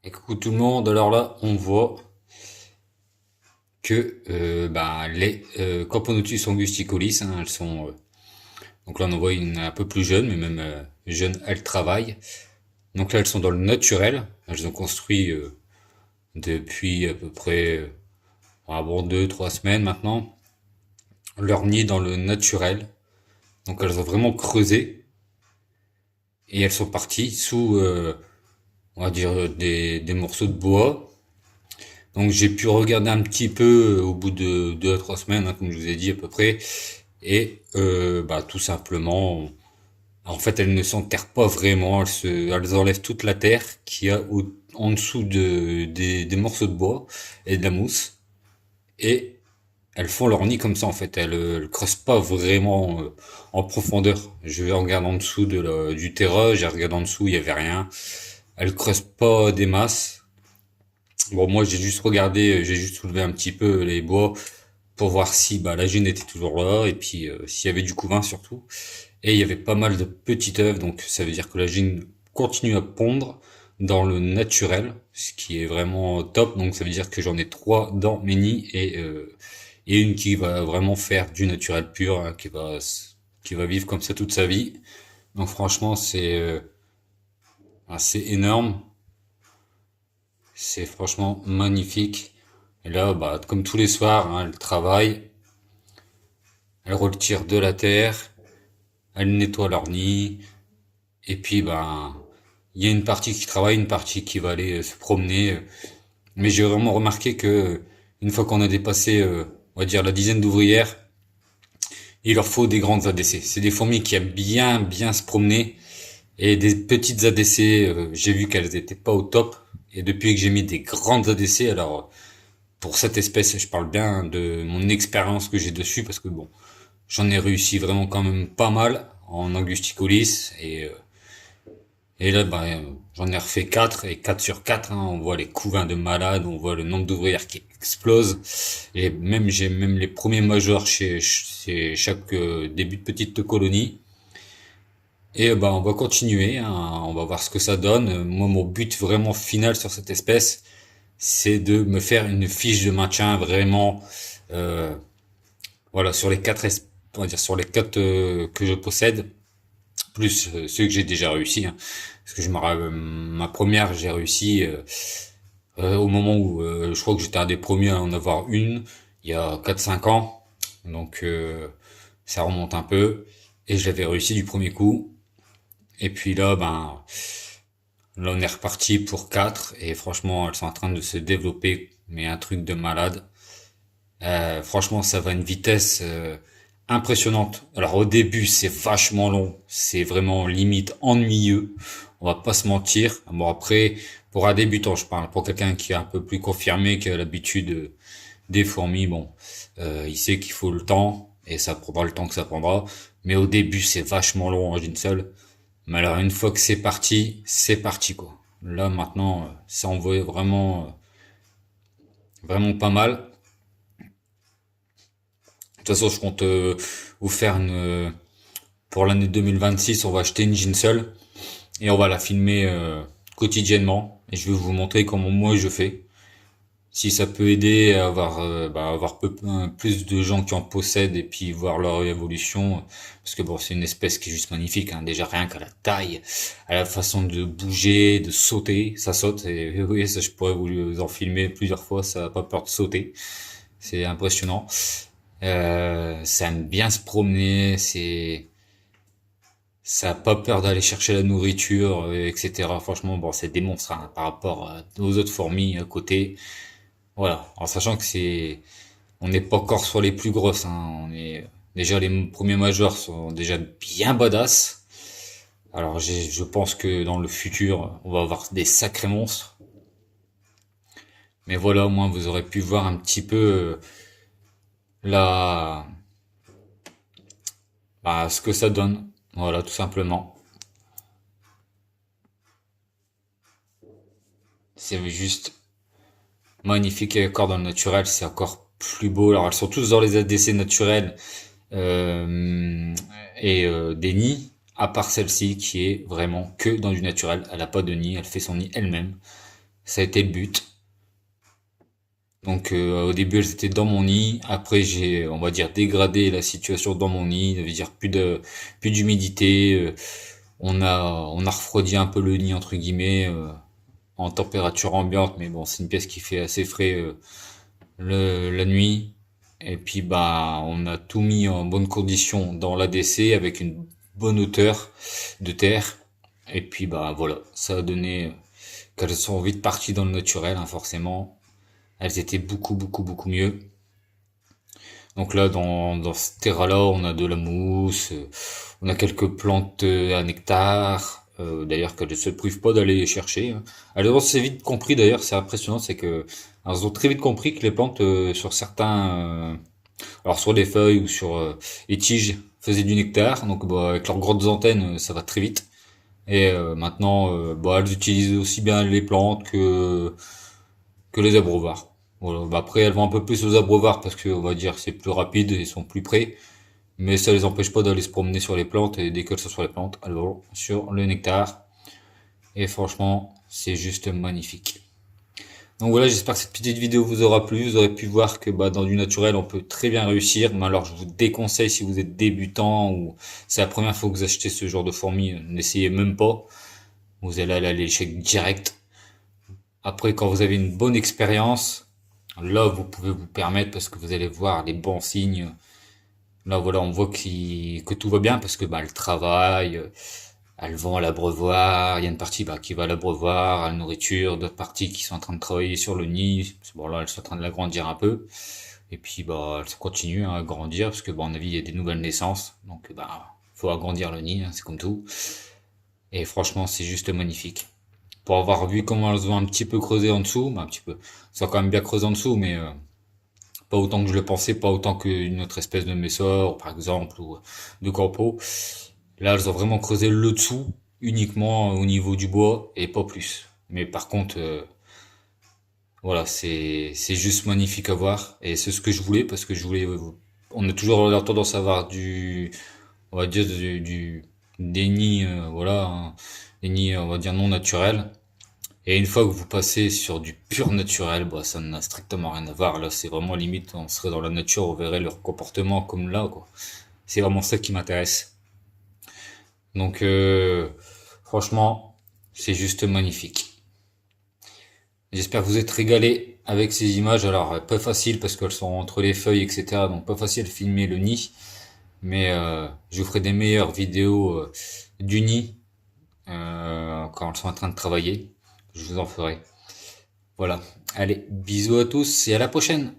Et coucou tout le monde, alors là on voit que les Camponotus angusticolis, hein, elles sont donc là on en voit une un peu plus jeune, mais même jeune, elles travaillent. Donc là elles sont dans le naturel, elles ont construit depuis à peu près 2, 3 semaines maintenant leur nid dans le naturel. Donc elles ont vraiment creusé et elles sont parties sous on va dire des morceaux de bois. Donc j'ai pu regarder un petit peu au bout de 2 à 3 semaines, hein, comme je vous ai dit à peu près, et tout simplement, en fait elles ne s'enterrent pas vraiment, elles enlèvent toute la terre qu'il y a en dessous des morceaux de bois et de la mousse, et elles font leur nid comme ça en fait, elles creusent pas vraiment en profondeur. Je regarde en dessous du terrain, j'ai regardé en dessous, il y avait rien. Elles creusent pas des masses. Bon, moi, j'ai juste regardé, j'ai juste soulevé un petit peu les bois pour voir si la gêne était toujours là et puis s'il y avait du couvain surtout. Et il y avait pas mal de petits œufs, donc ça veut dire que la gêne continue à pondre dans le naturel, ce qui est vraiment top. Donc ça veut dire que j'en ai trois dans mes nids et une qui va vraiment faire du naturel pur, hein, qui va vivre comme ça toute sa vie. Donc franchement, c'est assez énorme. C'est franchement magnifique. Et là, comme tous les soirs, hein, elle travaille, elle retire de la terre, elle nettoie leur nid, et puis il y a une partie qui travaille, une partie qui va aller se promener. Mais j'ai vraiment remarqué que une fois qu'on a dépassé, on va dire la dizaine d'ouvrières, il leur faut des grandes ADC. C'est des fourmis qui aiment bien, bien se promener, et des petites ADC, j'ai vu qu'elles étaient pas au top. Et depuis que j'ai mis des grandes ADC, alors pour cette espèce, je parle bien de mon expérience que j'ai dessus parce que bon, j'en ai réussi vraiment quand même pas mal en angusticolis et là j'en ai refait 4 et 4 sur 4, hein, on voit les couvains de malades, on voit le nombre d'ouvrières qui explose et même j'ai même les premiers majors chez chaque début de petite colonie. Et on va continuer, hein, on va voir ce que ça donne. Moi, mon but vraiment final sur cette espèce, c'est de me faire une fiche de maintien vraiment, euh, voilà, sur les on va dire sur les quatre que je possède, plus ceux que j'ai déjà réussi, hein. Parce que ma première, j'ai réussi au moment où je crois que j'étais un des premiers à en avoir une, il y a 4 5 ans. Donc ça remonte un peu. Et je l'avais réussi du premier coup. Et puis là, là on est reparti pour 4. Et franchement, elles sont en train de se développer, mais un truc de malade. Franchement, ça va à une vitesse impressionnante. Alors au début, c'est vachement long, c'est vraiment limite ennuyeux. On va pas se mentir. Bon après, pour un débutant, je parle. Pour quelqu'un qui est un peu plus confirmé, qui a l'habitude des fourmis, bon, il sait qu'il faut le temps et ça prendra le temps que ça prendra. Mais au début, c'est vachement long en une seule. Mais alors une fois que c'est parti quoi. Là maintenant, ça envoie vraiment, vraiment pas mal. De toute façon, je compte vous faire pour l'année 2026, on va acheter une Ginsel et on va la filmer quotidiennement. Et je vais vous montrer comment moi je fais. Si ça peut aider à avoir plus de gens qui en possèdent et puis voir leur évolution. Parce que bon, c'est une espèce qui est juste magnifique, hein. Déjà rien qu'à la taille, à la façon de bouger, de sauter, ça saute. Et oui, ça je pourrais vous en filmer plusieurs fois, ça n'a pas peur de sauter. C'est impressionnant. Ça aime bien se promener, ça a pas peur d'aller chercher la nourriture, etc. Franchement, bon, c'est des monstres, hein, par rapport aux autres fourmis à côté. Voilà, en sachant que on n'est pas encore sur les plus grosses, hein. On est déjà les premiers majors sont déjà bien badass. Alors, je pense que dans le futur, on va avoir des sacrés monstres. Mais voilà, au moins vous aurez pu voir un petit peu la, ce que ça donne. Voilà, tout simplement. C'est juste magnifique et encore dans le naturel, c'est encore plus beau. Alors elles sont tous dans les ADC naturels des nids, à part celle-ci qui est vraiment que dans du naturel. Elle a pas de nid, elle fait son nid elle-même. Ça a été le but. Donc au début elles étaient dans mon nid, après j'ai on va dire dégradé la situation dans mon nid, ça veut dire plus d'humidité, on a refroidi un peu le nid entre guillemets en température ambiante, mais bon c'est une pièce qui fait assez frais la nuit. Et puis bah on a tout mis en bonne condition dans l'ADC avec une bonne hauteur de terre. Et puis bah voilà, ça a donné qu'elles sont vite parties dans le naturel, hein, forcément. Elles étaient beaucoup mieux. Donc là, dans ce terrain-là, on a de la mousse, on a quelques plantes à nectar, d'ailleurs qu'elles ne se privent pas d'aller les chercher, hein. Elles ont assez vite compris, d'ailleurs, c'est impressionnant, c'est que elles ont très vite compris que les plantes, sur certains, alors sur les feuilles ou sur les tiges, faisaient du nectar. Donc bah, avec leurs grandes antennes, ça va très vite. Et maintenant, bah, elles utilisent aussi bien les plantes que les abreuvoirs. Voilà. Bah, après, elles vont un peu plus aux abreuvoirs parce que, on va dire, c'est plus rapide, ils sont plus près. Mais ça les empêche pas d'aller se promener sur les plantes et dès qu'elles sont sur les plantes, elles vont sur le nectar. Et franchement, c'est juste magnifique. Donc voilà, j'espère que cette petite vidéo vous aura plu. Vous aurez pu voir que bah, dans du naturel, on peut très bien réussir. Mais alors, je vous déconseille si vous êtes débutant ou c'est la première fois que vous achetez ce genre de fourmis, n'essayez même pas. Vous allez aller à l'échec direct. Après, quand vous avez une bonne expérience, là, vous pouvez vous permettre parce que vous allez voir les bons signes. Là, voilà, on voit que tout va bien parce que bah, elles travaillent, elles vont à l'abreuvoir. Il y a une partie bah, qui va à l'abreuvoir, à la nourriture, d'autres parties qui sont en train de travailler sur le nid. Bon, là, elles sont en train de l'agrandir un peu. Et puis, bah, elles continuent à grandir parce que, bah, à mon avis, il y a des nouvelles naissances. Donc, bah, faut agrandir le nid, hein, c'est comme tout. Et franchement, c'est juste magnifique. Pour avoir vu comment elles ont un petit peu creusé en dessous, bah, un petit peu, ça a quand même bien creusé en dessous, mais pas autant que je le pensais, pas autant qu'une autre espèce de messor, par exemple, ou de corbeau. Là, elles ont vraiment creusé le dessous, uniquement au niveau du bois, et pas plus. Mais par contre, voilà, c'est juste magnifique à voir, et c'est ce que je voulais, parce que je voulais, on a toujours la tendance à avoir on va dire, des nids, voilà, hein, des nids, on va dire, non naturels. Et une fois que vous passez sur du pur naturel, bah, ça n'a strictement rien à voir. Là, c'est vraiment limite, on serait dans la nature, on verrait leur comportement comme là, quoi. C'est vraiment ça qui m'intéresse. Donc, franchement, c'est juste magnifique. J'espère que vous êtes régalés avec ces images. Alors, pas facile parce qu'elles sont entre les feuilles, etc. Donc, pas facile de filmer le nid. Mais je vous ferai des meilleures vidéos du nid quand elles sont en train de travailler. Je vous en ferai. Voilà. Allez, bisous à tous et à la prochaine.